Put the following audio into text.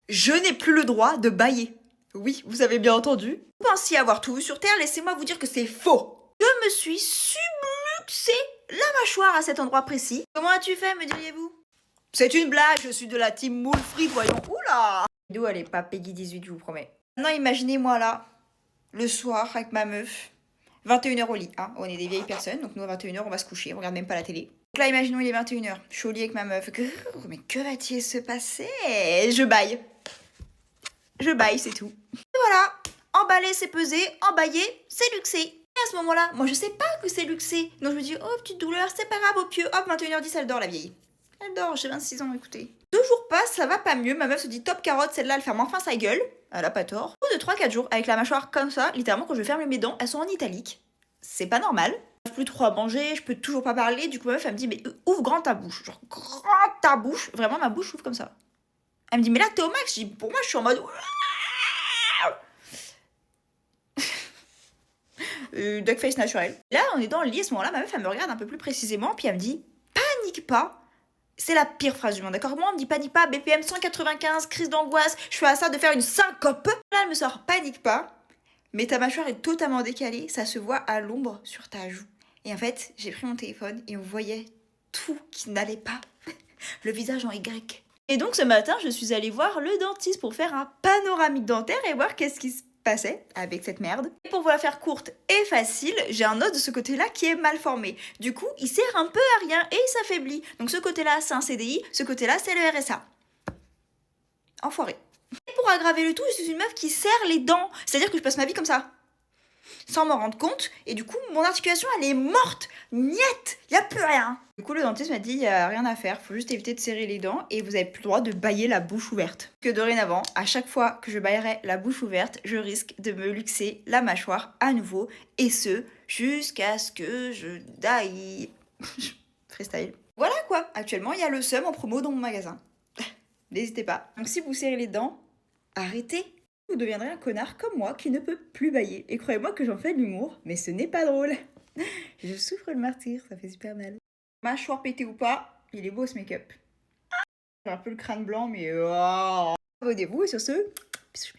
Je n'ai plus le droit de bâiller. Oui, vous avez bien entendu. Vous pensiez avoir tout vu sur Terre, laissez-moi vous dire que c'est faux. Je me suis subluxé la mâchoire à cet endroit précis. Comment as-tu fait, me diriez-vous? C'est une blague, je suis de la team moule frite, voyons. Oula! La vidéo, elle est pas Peggy 18, je vous promets. Maintenant, imaginez-moi là, le soir, avec ma meuf. 21h au lit, hein. On est des vieilles personnes, donc nous à 21h on va se coucher, on regarde même pas la télé. Donc là, imaginons il est 21h, je suis au lit avec ma meuf. Mais que va-t-il se passer? Je baille. Je baille, c'est tout. Et voilà, emballer c'est peser, embailler c'est luxer. Et à ce moment-là, moi je sais pas que c'est luxer. Donc je me dis, oh petite douleur, c'est pas grave, au pieu. Hop, 21h10, elle dort la vieille. Elle dort, j'ai 26 ans, écoutez. 2 jours passent, ça va pas mieux. Ma meuf se dit top carotte, celle-là elle ferme enfin sa gueule. Elle a pas tort. Au bout de 3-4 jours, avec la mâchoire comme ça, littéralement quand je ferme mes dents, elles sont en italique. C'est pas normal. Je peux plus trop à manger, je peux toujours pas parler. Du coup, ma meuf elle me dit, mais ouvre grand ta bouche. Genre, grand ta bouche. Vraiment, ma bouche ouvre comme ça. Elle me dit, mais là t'es au max. Je dis, pour moi, je suis en mode. Duckface naturel. Là, on est dans le lit à ce moment-là, ma meuf, elle me regarde un peu plus précisément, puis elle me dit panique pas. C'est la pire phrase du monde, d'accord? Moi, on me dit panique pas, BPM 195, crise d'angoisse, je suis à ça de faire une syncope. Là, elle me sort panique pas, mais ta mâchoire est totalement décalée, ça se voit à l'ombre sur ta joue. Et en fait, j'ai pris mon téléphone et on voyait tout qui n'allait pas. Le visage en Y. Et donc ce matin, je suis allée voir le dentiste pour faire un panoramique dentaire et voir qu'est-ce qui se passait avec cette merde. Et pour vous la faire courte et facile, j'ai un os de ce côté-là qui est mal formé. Du coup, il sert un peu à rien et il s'affaiblit. Donc ce côté-là, c'est un CDI, ce côté-là, c'est le RSA. Enfoiré. Et pour aggraver le tout, je suis une meuf qui serre les dents. C'est-à-dire que je passe ma vie comme ça. Sans m'en rendre compte, et du coup, mon articulation, elle est morte. Niette, y a plus rien. Du coup, le dentiste m'a dit, y a rien à faire, faut juste éviter de serrer les dents, et vous avez plus le droit de bâiller la bouche ouverte. Que dorénavant, à chaque fois que je bâillerai la bouche ouverte, je risque de me luxer la mâchoire à nouveau, et ce, jusqu'à ce que je die. Freestyle. Voilà quoi, actuellement, il y a le seum en promo dans mon magasin. N'hésitez pas. Donc si vous serrez les dents, arrêtez. Vous deviendrez un connard comme moi qui ne peut plus bâiller. Et croyez-moi que j'en fais de l'humour, mais ce n'est pas drôle. Je souffre le martyr, ça fait super mal. Mâchoire pétée ou pas, il est beau ce make-up. J'ai un peu le crâne blanc, mais... Oh. Abonnez-vous et sur ce, bisous.